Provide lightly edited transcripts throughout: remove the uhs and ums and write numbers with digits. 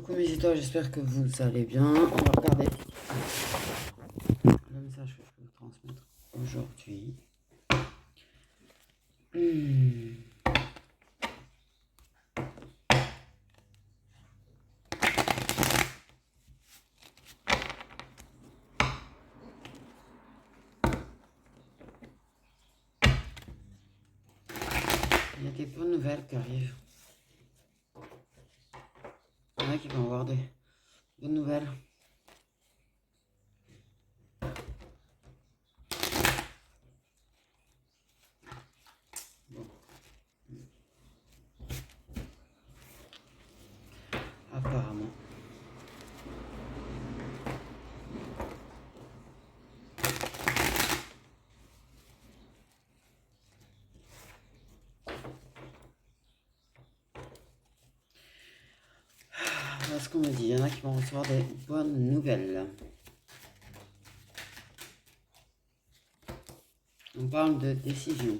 Coucou mes étoiles, j'espère que vous allez bien. On va regarder le message que je peux vous transmettre aujourd'hui. Il y a des bonnes nouvelles qui arrivent. Il y en a qui vont avoir des bonnes nouvelles. Bon. Apparemment. Voilà ce qu'on me dit. Il y en a qui vont recevoir des bonnes nouvelles. On parle de décision.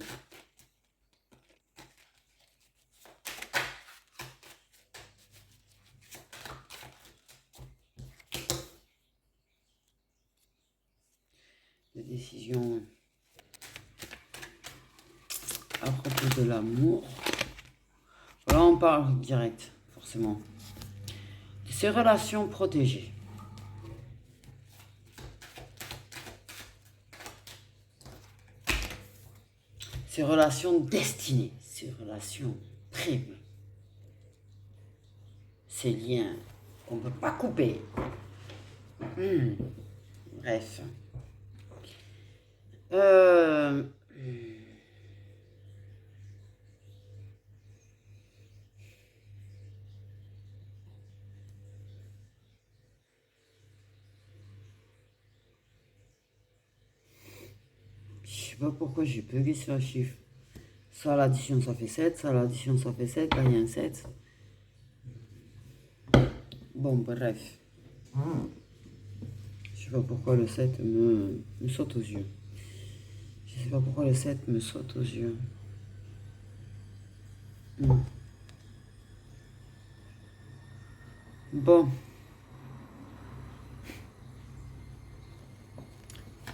De décision à propos de l'amour. Voilà, on parle direct, forcément. De ces relations protégées. Ces relations destinées, ces relations prévues, ces liens qu'on ne peut pas couper. Bref. Je sais pas pourquoi j'ai bugué sur un chiffre. Ça, l'addition, ça fait 7. Ça, l'addition, ça fait 7. Là, il y a un 7. Bon, bref. Je sais pas pourquoi le 7 me saute aux yeux. Je sais pas pourquoi le 7 me saute aux yeux. Bon.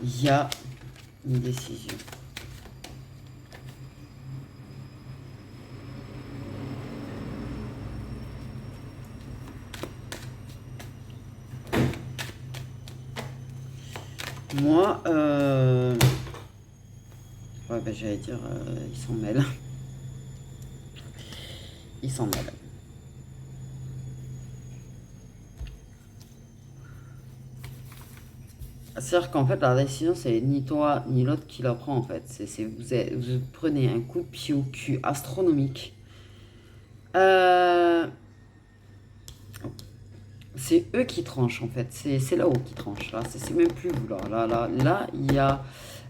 Il y a une décision. Moi, ouais, ben, j'allais dire, ils s'en mêlent. Ils s'en mêlent. C'est-à-dire qu'en fait, la décision, c'est ni toi ni l'autre qui la prend, en fait. Vous prenez un coup de pied au cul astronomique. C'est eux qui tranchent, en fait. C'est là-haut qui tranche. Là, c'est même plus vous, là. Là, il y a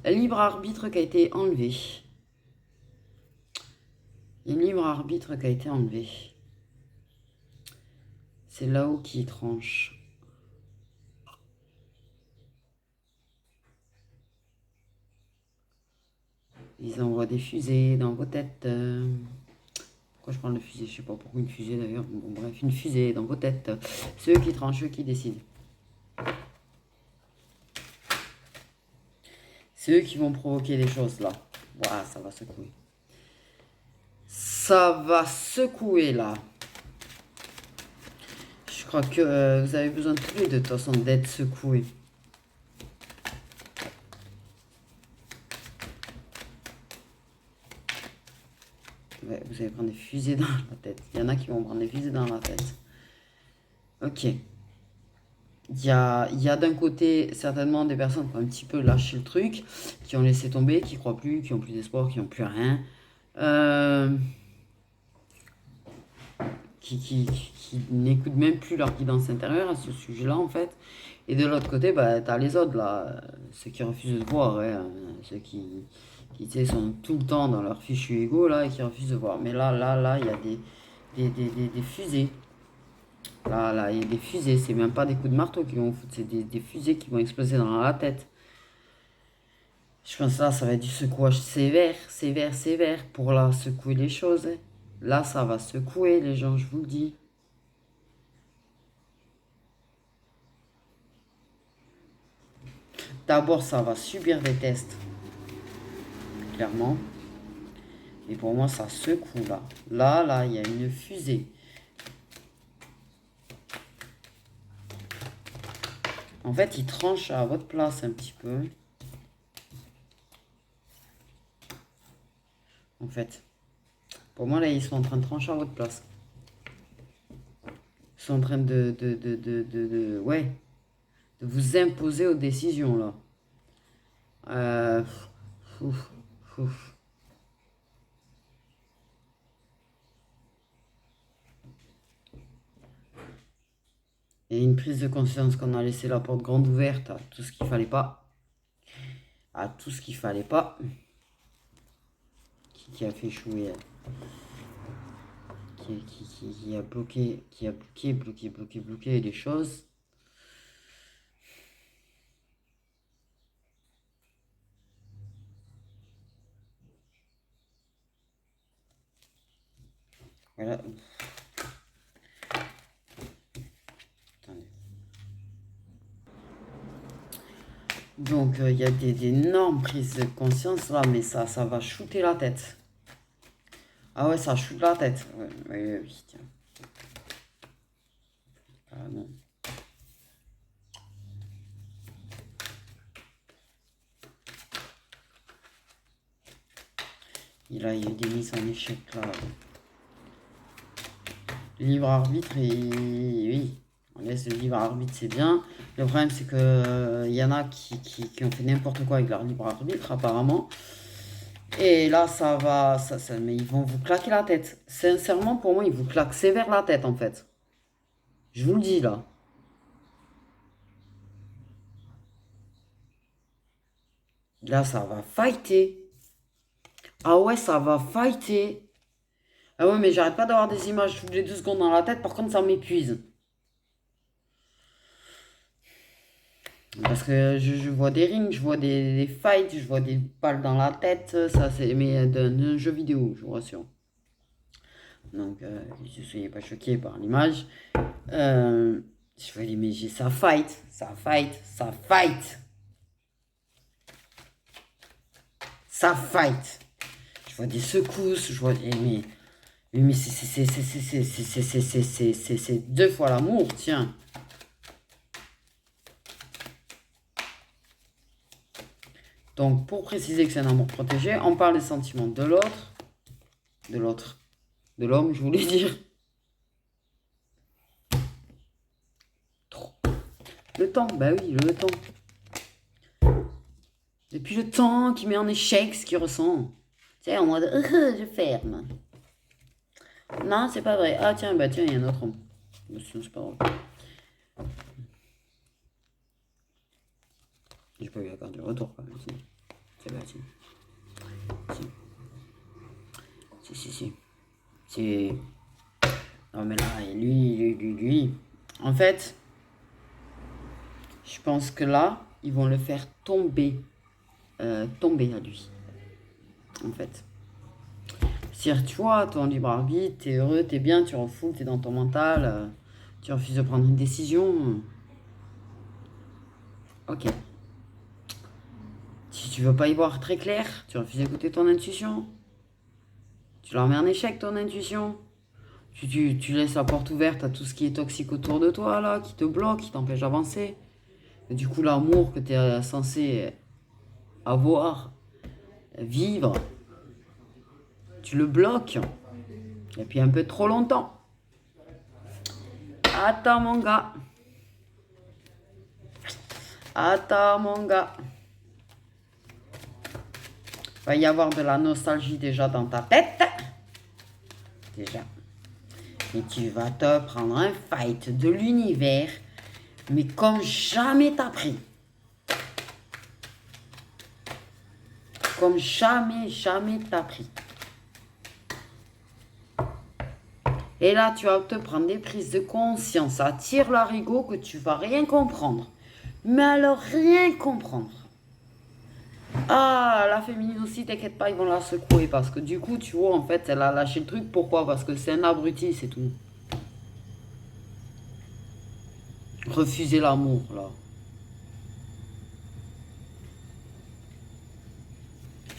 un libre arbitre qui a été enlevé. Il y a un libre arbitre qui a été enlevé. C'est là-haut qui tranche. Ils envoient des fusées dans vos têtes. Pourquoi je parle de fusée? Je sais pas pourquoi une fusée d'ailleurs. Bon, bref, une fusée dans vos têtes. C'est eux qui tranchent, eux qui décident. C'est eux qui vont provoquer des choses là. Waouh, ça va secouer. Ça va secouer là. Je crois que vous avez besoin tous les deux de toute façon d'être secoués. Ouais, vous allez prendre des fusées dans la tête. Il y en a qui vont prendre des fusées dans la tête. Ok. Il y a d'un côté certainement des personnes qui ont un petit peu lâché le truc, qui ont laissé tomber, qui croient plus, qui ont plus d'espoir, qui n'ont plus rien. Qui n'écoutent même plus leur guidance intérieure à ce sujet-là, en fait. Et de l'autre côté, bah, tu as les autres, là, ceux qui refusent de voir, ouais, ceux qui tu sais, sont tout le temps dans leur fichu ego, là, et qui refusent de voir. Mais là, il y a des fusées. Là, il y a des fusées, c'est même pas des coups de marteau qui vont foutre, c'est des fusées qui vont exploser dans la tête. Je pense que là, ça va être du secouage sévère, sévère, pour là, secouer les choses. Là, ça va secouer les gens, je vous le dis. D'abord, ça va subir des tests, clairement. Et pour moi, ça secoue là. Là, il y a une fusée. En fait, il tranche à votre place un petit peu. En fait, pour moi, là, ils sont en train de trancher à votre place. Ils sont en train ouais, de vous imposer aux décisions, là. Ouf, ouf. Et une prise de conscience qu'on a laissé la porte grande ouverte à tout ce qu'il fallait pas. À tout ce qu'il fallait pas. Qui a fait échouer. Qui a bloqué les choses. Voilà. Attendez. Donc, il y a des énormes prises de conscience là, mais ça va shooter la tête. Ah ouais, ça shoot la tête. Ouais, oui, tiens. Ah non. Il a eu des mises en échec là. Libre arbitre, et oui, on laisse le libre arbitre, c'est bien. Le problème, c'est que y en a qui ont fait n'importe quoi avec leur libre arbitre, apparemment. Et là, mais ils vont vous claquer la tête. Sincèrement, pour moi, ils vous claquent sévère la tête, en fait. Je vous le dis, là. Là, ça va fighter. Ah ouais, ça va fighter. Ah ouais, mais j'arrête pas d'avoir des images toutes les 2 secondes dans la tête. Par contre, ça m'épuise. Parce que je vois des rings, je vois des fights, je vois des balles dans la tête. Ça, c'est mais d'un jeu vidéo, je vous rassure. Donc, ne soyez pas choqués par l'image. Je vois mais ça fight, ça fight, ça fight. Ça fight. Je vois des secousses, je vois. Mais c'est 2 fois l'amour, tiens. Donc, pour préciser que c'est un amour protégé, on parle des sentiments de l'autre, de l'homme, je voulais dire. Le temps, bah oui, le temps. Depuis le temps qui met en échec ce qu'il ressent. Tu sais, en mode, je ferme. Non, c'est pas vrai. Ah tiens, bah tiens, il y a un autre homme. C'est pas drôle. J'ai pas eu la carte du retour quand même. C'est pas si. C'est. Non mais là, lui. En fait, je pense que là, ils vont le faire tomber. Tomber à lui. En fait. C'est-à-dire, tu vois, ton libre arbitre, t'es heureux, t'es bien, tu refoules, t'es dans ton mental, tu refuses de prendre une décision. Ok. Si tu veux pas y voir très clair, tu refuses d'écouter ton intuition. Tu la remets en échec, ton intuition. Tu laisses la porte ouverte à tout ce qui est toxique autour de toi, là, qui te bloque, qui t'empêche d'avancer. Et du coup, l'amour que tu es censé avoir, vivre, tu le bloques. Et puis un peu trop longtemps. Attends, mon gars. Attends, mon gars. Il va y avoir de la nostalgie déjà dans ta tête. Déjà. Et tu vas te prendre un fight de l'univers, mais comme jamais t'as pris. Comme jamais t'as pris. Et là, tu vas te prendre des prises de conscience à tire-larigot que tu vas rien comprendre. Mais alors, rien comprendre. Ah, la féminine aussi, t'inquiète pas, ils vont la secouer. Parce que du coup, tu vois, en fait, elle a lâché le truc. Pourquoi? Parce que c'est un abruti, c'est tout. Refuser l'amour, là.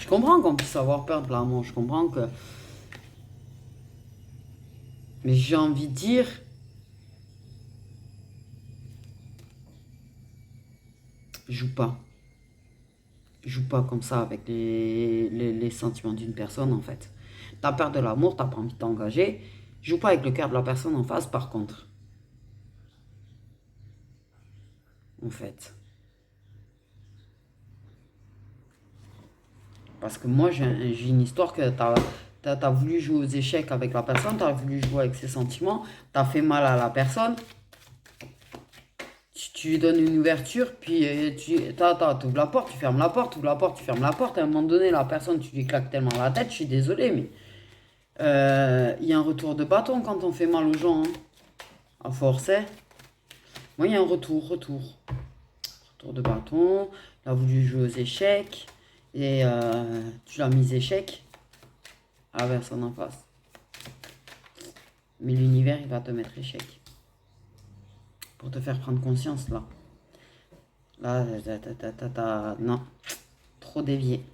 comprends qu'on puisse avoir peur de l'amour. Je comprends que... Mais j'ai envie de dire... Joue pas. Joue pas comme ça avec les sentiments d'une personne, en fait. T'as peur de l'amour, t'as pas envie de t'engager. Joue pas avec le cœur de la personne en face, par contre. En fait. Parce que moi, j'ai une histoire que t'as voulu jouer aux échecs avec la personne, t'as voulu jouer avec ses sentiments, t'as fait mal à la personne, tu lui donnes une ouverture, puis tu ouvres la porte, tu fermes la porte, tu ouvres la porte, tu fermes la porte. À un moment donné, la personne, tu lui claques tellement la tête, je suis désolé, mais il y a un retour de bâton quand on fait mal aux gens, hein. À force, hein. Moi, il y a un retour. Retour de bâton, il a voulu jouer aux échecs, et tu l'as mis échec à la personne en face. Mais l'univers, il va te mettre échec. Pour te faire prendre conscience, là. Là, non. Trop dévié.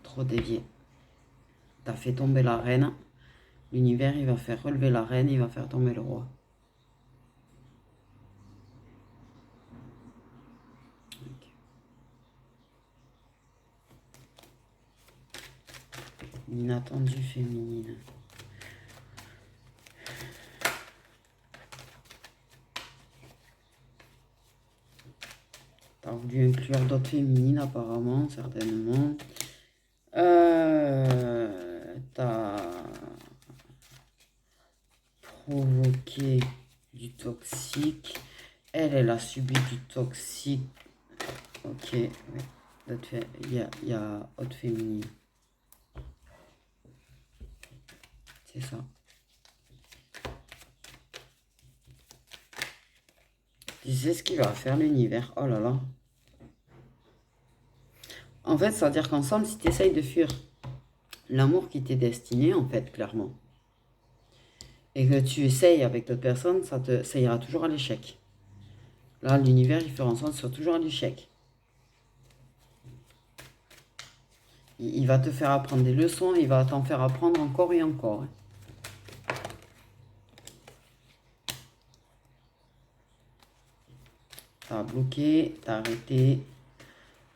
Trop dévié. T'as fait tomber la reine. L'univers, il va faire relever la reine, il va faire tomber le roi. Ok. Inattendu féminine. T'as voulu inclure d'autres féminines apparemment, certainement. T'as provoqué du toxique. Elle a subi du toxique. Ok, ouais. Il y a autre féminine. C'est ça. Tu sais ce qu'il va faire l'univers. Oh là là. En fait, ça veut dire qu'ensemble, si tu essayes de fuir l'amour qui t'est destiné, en fait, clairement, et que tu essayes avec d'autres personnes, ça ira toujours à l'échec. Là, l'univers, il fera en sorte que ce soit toujours à l'échec. Il va te faire apprendre des leçons, il va t'en faire apprendre encore et encore. T'as bloqué, t'as arrêté.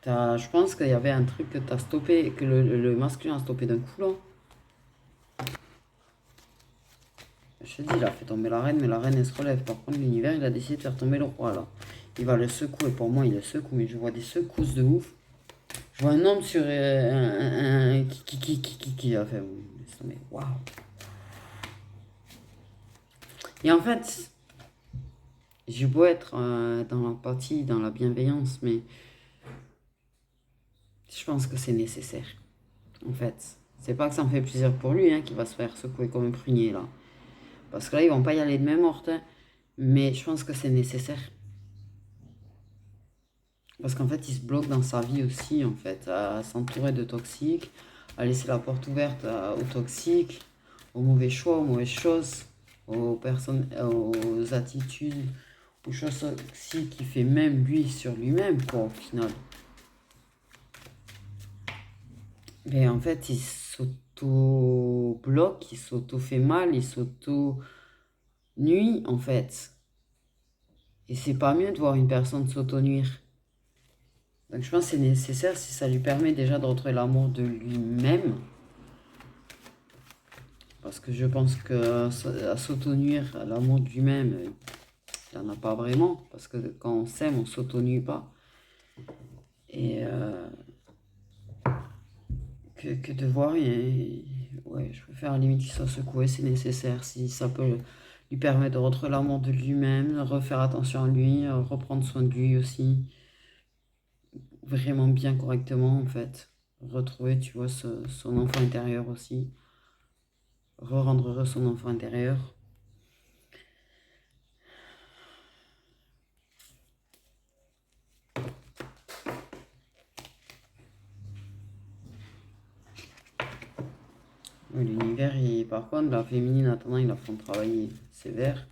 Je pense qu'il y avait un truc que t'as stoppé, que le masculin a stoppé d'un coup là. Je te dis, il a fait tomber la reine, mais la reine elle se relève. Par contre, l'univers il a décidé de faire tomber le roi là. Il va le secouer. Pour moi, il le secoue, mais je vois des secousses de ouf. Je vois un homme sur qui a fait. Mais waouh! Et en fait, j'ai beau être dans l'empathie, dans la bienveillance, mais je pense que c'est nécessaire. En fait, c'est pas que ça me fait plaisir pour lui hein, qui va se faire secouer comme un prunier là. Parce que là, ils vont pas y aller de même morte, hein. Mais je pense que c'est nécessaire. Parce qu'en fait, il se bloque dans sa vie aussi, en fait, à s'entourer de toxiques, à laisser la porte ouverte aux toxiques, aux mauvais choix, aux mauvaises choses, aux personnes, aux attitudes, aux choses toxiques qu'il fait même lui sur lui-même, quoi, au final. Mais en fait, il s'auto-bloque, il s'auto-fait mal, il s'auto-nuit, en fait. Et c'est pas mieux de voir une personne s'auto-nuire. Donc je pense que c'est nécessaire si ça lui permet déjà de retrouver l'amour de lui-même. Parce que je pense que à s'auto-nuire à l'amour de lui-même, il n'en a pas vraiment. Parce que quand on s'aime, on ne s'auto-nuit pas. Et que de voir, ouais, je préfère à la limite qu'il soit secoué, c'est nécessaire. Si ça peut lui permettre de retrouver l'amour de lui-même, refaire attention à lui, reprendre soin de lui aussi. Vraiment bien correctement en fait. Retrouver, tu vois, son enfant intérieur aussi. Rendre heureux son enfant intérieur. Ouais, l'univers, par contre, la féminine, attendant, ils la font travailler sévère.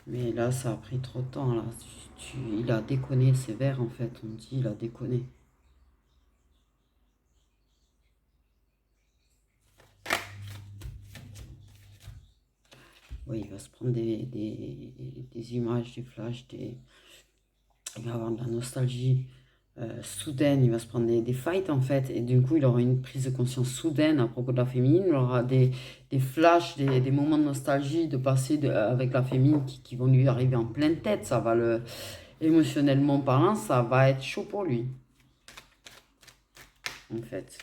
Mais là, ça a pris trop de temps. Là. Il a déconné, sévère en fait, on dit il a déconné. Oui, il va se prendre des images, des flashs, il va avoir de la nostalgie soudaine, il va se prendre des fights en fait, et du coup il aura une prise de conscience soudaine à propos de la féminine, il aura des flashs, des moments de nostalgie de passer avec la féminine qui vont lui arriver en pleine tête, ça va le, émotionnellement parlant, ça va être chaud pour lui, en fait.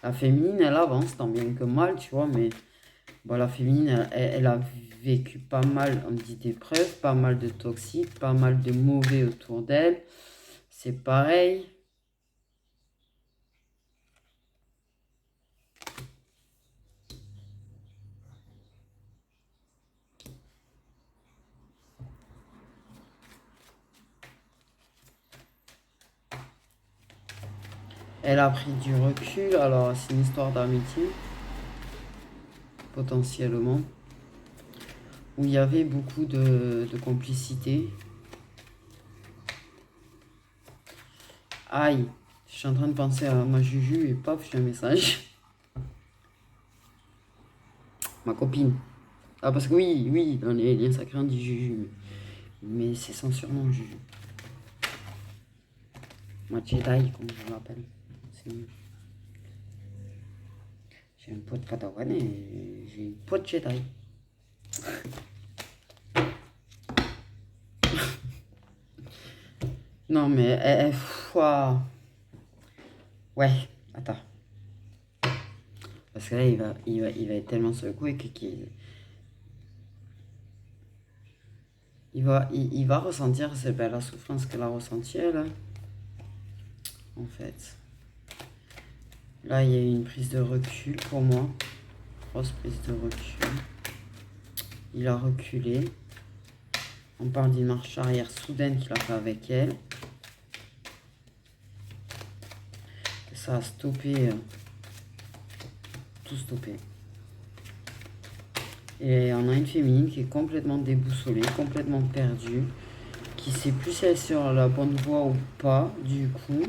La féminine, elle avance tant bien que mal, tu vois, mais bon, la féminine, elle a vécu pas mal, on dit, d'épreuves, pas mal de toxiques, pas mal de mauvais autour d'elle. C'est pareil. Elle a pris du recul, alors c'est une histoire d'amitié, potentiellement, où il y avait beaucoup de complicité. Aïe, je suis en train de penser à ma Juju et paf, j'ai un message. Ma copine. Ah, parce que oui, dans les liens sacrés, on dit Juju. Mais c'est son surnom, Juju. Ma Jedi, comme je l'appelle. J'ai un pote padawan et j'ai une pote Jedi. Non, mais... ouais, attends. Parce que là, il va être tellement secoué qu'il... Il va ressentir la souffrance qu'elle a ressentie, elle. En fait. Là, il y a eu une prise de recul pour moi. Grosse prise de recul. Il a reculé. On parle d'une marche arrière soudaine qu'il a fait avec elle. Et ça a stoppé. Tout stoppé. Et on a une féminine qui est complètement déboussolée, complètement perdue, qui sait plus si elle est sur la bonne voie ou pas, du coup.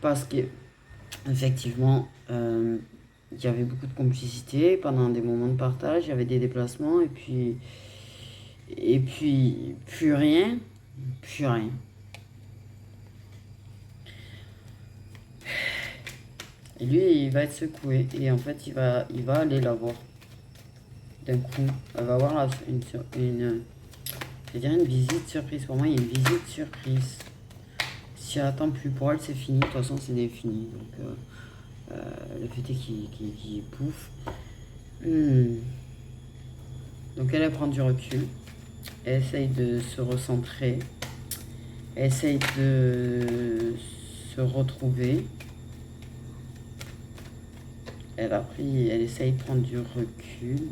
Parce que, effectivement, il y avait beaucoup de complicité pendant des moments de partage, il y avait des déplacements, et puis plus rien, plus rien. Et lui, il va être secoué, et en fait, il va aller la voir. D'un coup, elle va avoir je vais dire une visite surprise. Pour moi, il y a une visite surprise. Si elle attend plus pour elle, c'est fini. De toute façon, c'est défini. Donc, le fait est qu'il pouffe. Donc, elle prend du recul. Elle essaye de se recentrer. Elle essaye de se retrouver. Elle essaye de prendre du recul.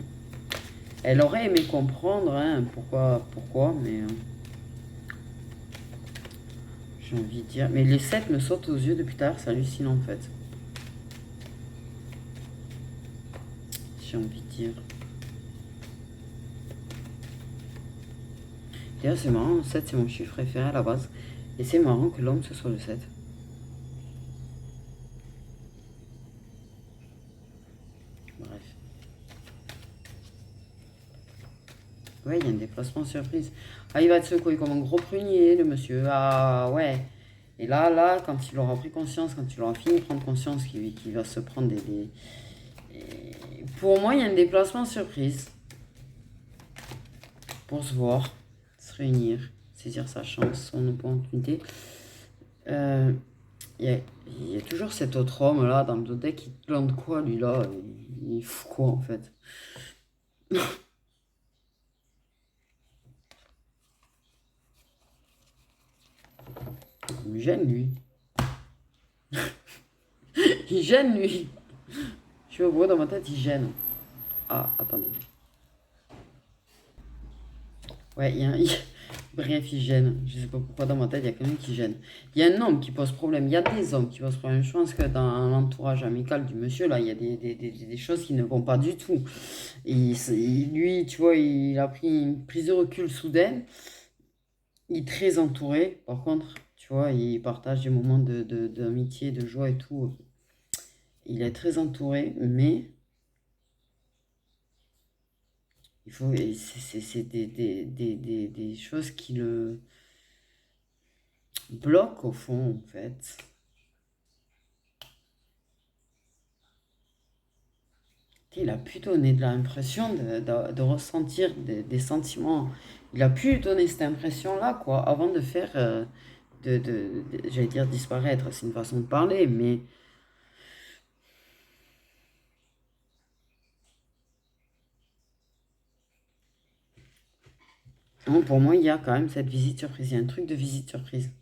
Elle aurait aimé comprendre pourquoi, mais j'ai envie de dire. Mais les 7 me sautent aux yeux depuis tout à l'heure, c'est hallucinant en fait. J'ai envie de dire. D'ailleurs, c'est marrant, 7 c'est mon chiffre préféré à la base. Et c'est marrant que l'homme ce soit le 7. Bref. Ouais, il y a un déplacement surprise. Ah, il va être secoué comme un gros prunier, le monsieur. Ah, ouais. Et là, quand il aura pris conscience, quand il aura fini de prendre conscience qu'il va se prendre Pour moi, il y a un déplacement surprise. Pour se voir, se réunir, saisir sa chance, son opportunité. Il y a toujours cet autre homme là dans le deck qui plante quoi lui là, il fout quoi en fait. Il me gêne lui. Il gêne lui. Je suis au bout dans ma tête, il gêne. Ah, attendez. Ouais, il Bref, il gêne. Je sais pas pourquoi dans ma tête, il y a quelqu'un qui gêne. Il y a un homme qui pose problème. Il y a des hommes qui posent problème. Je pense que dans l'entourage amical du monsieur, là, il y a des choses qui ne vont pas du tout. Lui, tu vois, il a pris une prise de recul soudaine. Il est très entouré. Par contre, tu vois, il partage des moments d'amitié, de joie et tout. Il est très entouré, mais il faut, c'est des choses qui le bloquent au fond, en fait. Il a pu donner de l'impression de ressentir des sentiments. Il a pu donner cette impression-là, quoi, avant de faire, j'allais dire disparaître, c'est une façon de parler, mais non, pour moi, il y a quand même cette visite surprise. Il y a un truc de visite surprise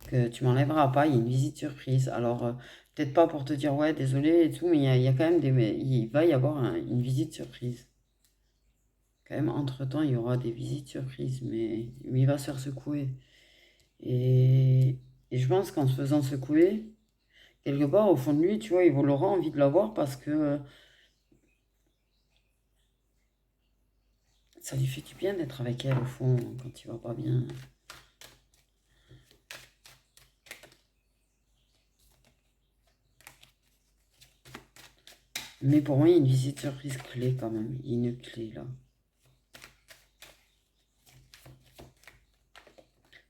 que tu m'enlèveras pas. Il y a une visite surprise. Alors, peut-être pas pour te dire, ouais, désolé et tout, mais il y a quand même il va y avoir une visite surprise. Quand même, entre-temps, il y aura des visites surprises, mais il va se faire secouer. Et, et je pense qu'en se faisant secouer, quelque part au fond de lui, tu vois, il aura envie de l'avoir parce que ça lui fait du bien d'être avec elle au fond quand il va pas bien. Mais pour moi, il y a une visite surprise clé quand même. Il y a une clé là.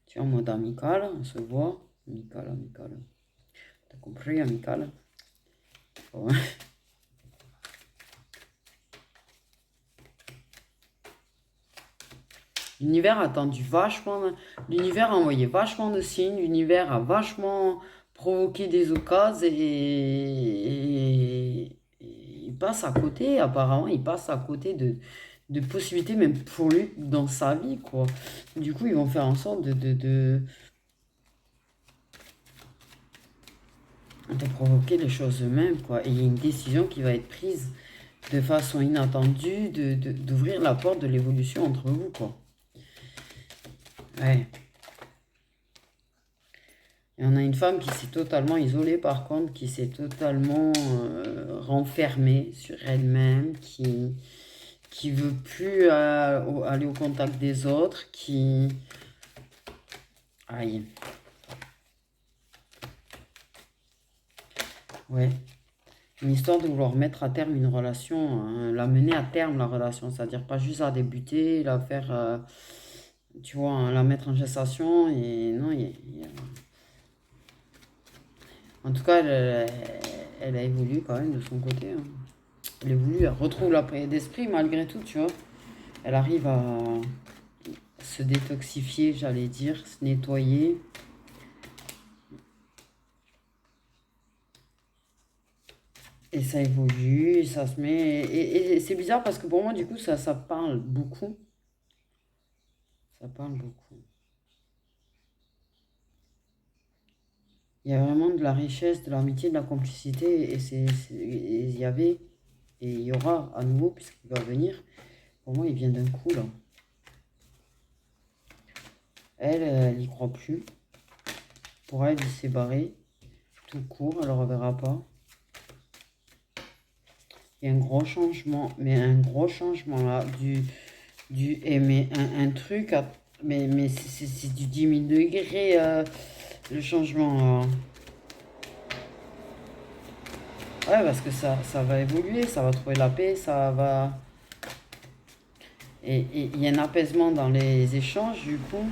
Tu vois, en mode amical, on se voit. Amical, amical. T'as compris, amical? Ouais. L'univers a tendu vachement. L'univers a envoyé vachement de signes. L'univers a vachement provoqué des occasions et il passe à côté, apparemment, il passe à côté de possibilités, même pour lui, dans sa vie, quoi. Du coup, ils vont faire en sorte de provoquer les choses eux-mêmes, quoi. Et il y a une décision qui va être prise de façon inattendue, d'ouvrir la porte de l'évolution entre vous, quoi. Ouais. Et on a une femme qui s'est totalement isolée, par contre, qui s'est totalement renfermée sur elle-même, qui veut plus aller au contact des autres, qui... Aïe. Ouais. Une histoire de vouloir mettre à terme une relation, hein, la mener à terme, la relation. C'est-à-dire pas juste à débuter, la faire, tu vois, hein, la mettre en gestation. Et non, en tout cas, elle a évolué quand même de son côté, hein. Elle évolue, elle retrouve la paix d'esprit malgré tout, tu vois. Elle arrive à se détoxifier, j'allais dire, se nettoyer. Et ça évolue, et ça se met. Et c'est bizarre parce que pour moi, du coup, ça parle beaucoup. Ça parle beaucoup. Il y a vraiment de la richesse, de l'amitié, de la complicité. Et il y avait, et il y aura à nouveau, puisqu'il va venir. Pour moi, il vient d'un coup, là. Elle y croit plus. Pour elle, il s'est barré. Tout court, elle ne le reverra pas. Il y a un gros changement, mais un gros changement là, mais un truc, mais c'est du 10 000 degrés le changement là. Ouais, parce que ça va évoluer, ça va trouver la paix, ça va. Et il y a un apaisement dans les échanges, du coup.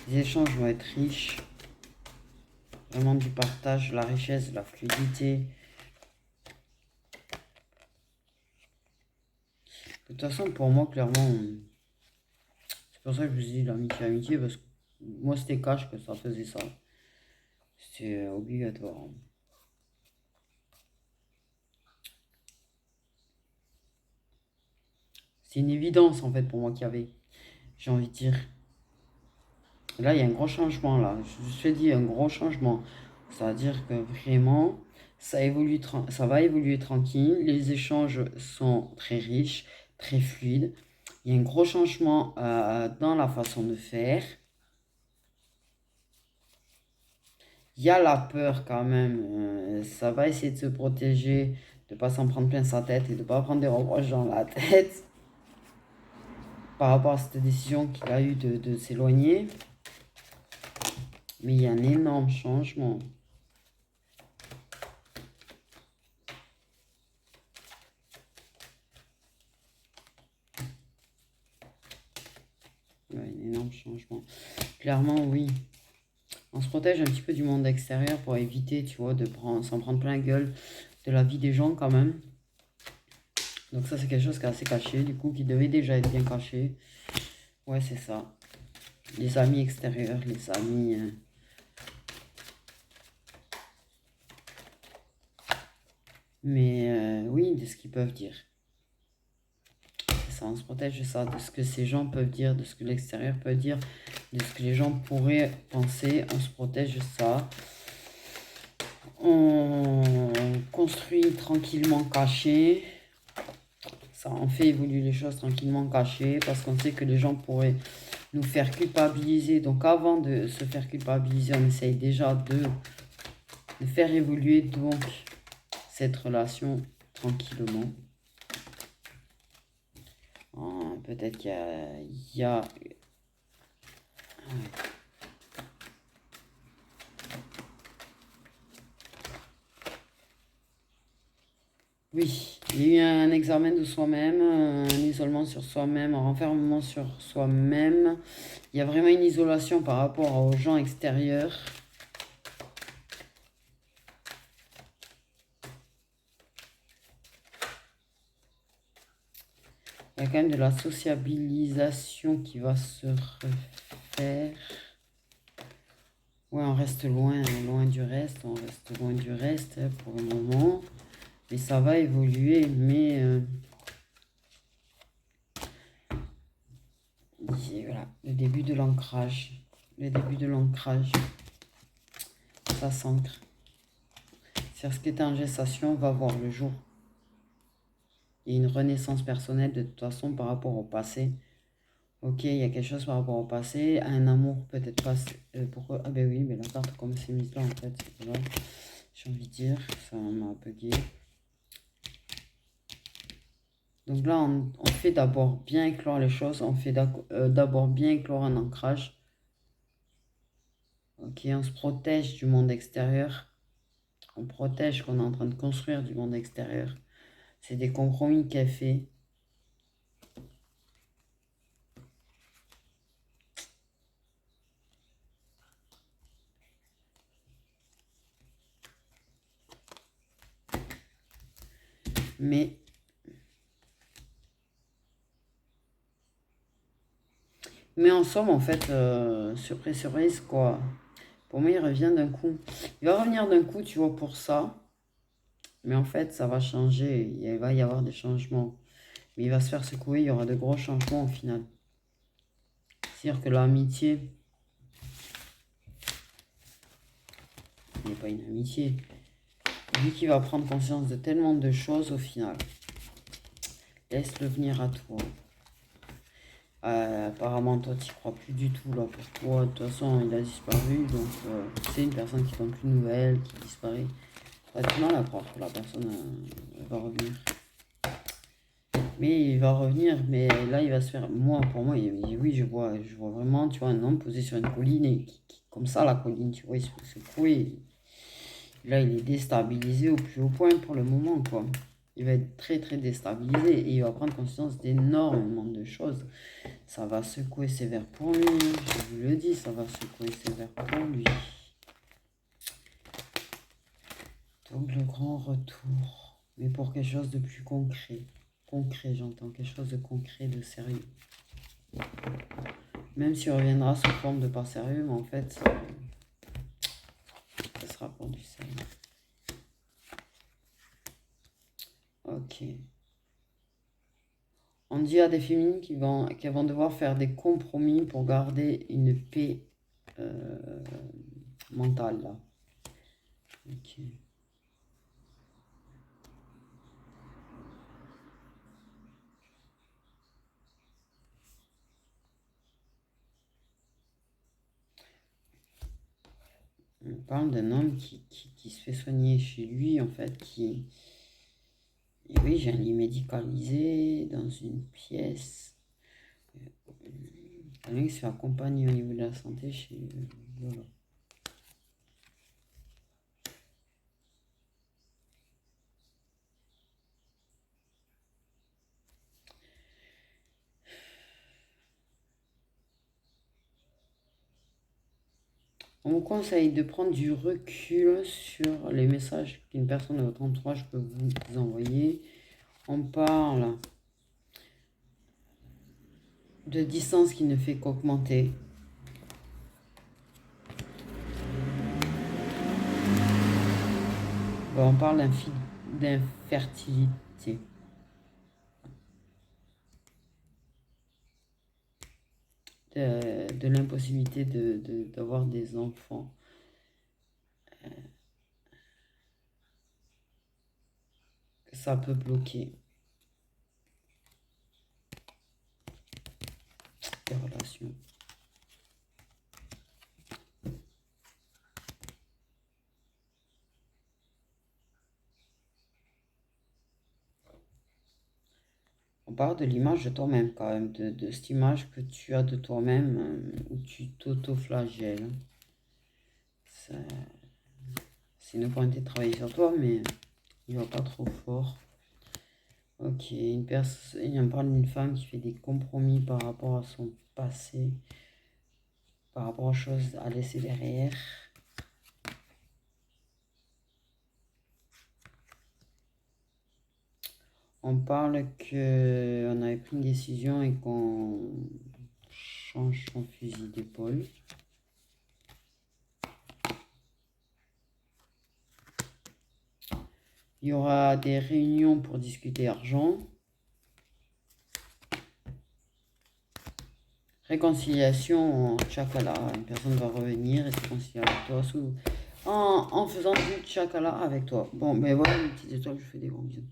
Les échanges vont être riches, vraiment du partage, de la richesse, de la fluidité. De toute façon, pour moi, clairement, c'est pour ça que je vous dis l'amitié, amitié, parce que moi, c'était cash que ça faisait ça. C'est obligatoire, hein. C'est une évidence, en fait, pour moi qu'il y avait. J'ai envie de dire. Là, il y a un gros changement, là. Je te dis, un gros changement. C'est-à-dire que vraiment, ça va évoluer tranquille. Les échanges sont très riches, très fluide. Il y a un gros changement dans la façon de faire. Il y a la peur quand même. Ça va essayer de se protéger, de ne pas s'en prendre plein sa tête et de ne pas prendre des reproches dans la tête par rapport à cette décision qu'il a eue de s'éloigner. Mais il y a un énorme changement. Ouais, un énorme changement. Clairement, oui. On se protège un petit peu du monde extérieur pour éviter, tu vois, de s'en prendre plein la gueule de la vie des gens quand même. Donc ça, c'est quelque chose qui est assez caché, du coup, qui devait déjà être bien caché. Ouais, c'est ça. Les amis extérieurs, les amis... Mais oui, de ce qu'ils peuvent dire. C'est ça, on se protège de ça, de ce que ces gens peuvent dire, de ce que l'extérieur peut dire, de ce que les gens pourraient penser. On se protège de ça. On construit tranquillement caché. Ça, on fait évoluer les choses tranquillement cachées parce qu'on sait que les gens pourraient nous faire culpabiliser. Donc avant de se faire culpabiliser, on essaye déjà de faire évoluer donc cette relation tranquillement. Peut-être qu'il y a... Oui, il y a eu un examen de soi-même, un isolement sur soi-même, un renfermement sur soi-même. Il y a vraiment une isolation par rapport aux gens extérieurs. Il y a quand même de la sociabilisation qui va se refaire. Ouais, on reste loin du reste. On reste loin du reste pour le moment. Mais ça va évoluer. Mais voilà, le début de l'ancrage. Le début de l'ancrage. Ça s'ancre. C'est-à-dire ce qui était en gestation va voir le jour. Il y a une renaissance personnelle de toute façon par rapport au passé. Ok, il y a quelque chose par rapport au passé, un amour peut-être pas... pourquoi? Ah ben oui, mais la carte comme c'est mise là en fait, voilà. J'ai envie de dire, ça m'a bugué. Donc là, on fait d'abord bien éclore les choses, on fait d'abord bien éclore un ancrage. Ok, on se protège du monde extérieur. On protège qu'on est en train de construire du monde extérieur. C'est des compromis qu'elle fait. Mais en somme, en fait, surprise, surprise, quoi. Pour moi, il revient d'un coup. Il va revenir d'un coup, tu vois, pour ça. Mais en fait, ça va changer. Il va y avoir des changements. Mais il va se faire secouer. Il y aura de gros changements au final. C'est-à-dire que l'amitié n'est pas une amitié. Vu qu'il va prendre conscience de tellement de choses au final. Laisse-le venir à toi. Apparemment, toi, tu crois plus du tout là pour toi. De toute façon, il a disparu. Donc, c'est une personne qui tombe plus de nouvelles, qui disparaît. T'as du mal à croire que la personne va revenir. Mais il va revenir, mais là il va se faire. Moi, pour moi, oui, je vois vraiment, tu vois, un homme posé sur une colline et comme ça, la colline, tu vois, il se fait secouer. Là, il est déstabilisé au plus haut point pour le moment, quoi. Il va être très, très déstabilisé et il va prendre conscience d'énormément de choses. Ça va secouer sévère pour lui, je vous le dis, ça va secouer sévère pour lui. Donc, le grand retour, mais pour quelque chose de plus concret. Concret, j'entends, quelque chose de concret, de sérieux. Même s'il reviendra sous forme de pas sérieux, mais en fait, ça sera pour du sérieux. Ok. On dit à des féminines qu'elles vont devoir faire des compromis pour garder une paix mentale, là. Ok. On parle d'un homme qui se fait soigner chez lui, en fait, qui... Et oui, j'ai un lit médicalisé dans une pièce. Quelqu'un qui se fait accompagner au niveau de la santé chez... Voilà. On vous conseille de prendre du recul sur les messages qu'une personne de votre entourage peut vous envoyer. On parle de distance qui ne fait qu'augmenter. Bon, on parle d'infertilité. De l'impossibilité d'avoir des enfants. Ça peut bloquer les relations. On parle de l'image de toi-même quand même, de cette image que tu as de toi-même, où tu t'auto-flagelles. C'est une opportunité de travailler sur toi, mais il va pas trop fort. Ok, on parle d'une femme qui fait des compromis par rapport à son passé, par rapport aux choses à laisser derrière. On parle qu'on avait pris une décision et qu'on change son fusil d'épaule. Il y aura des réunions pour discuter argent. Réconciliation en chakala. Une personne va revenir et se réconcilier avec toi en faisant du chakala avec toi. Bon, ben voilà, mes petites étoiles, je vous fais des gros bisous.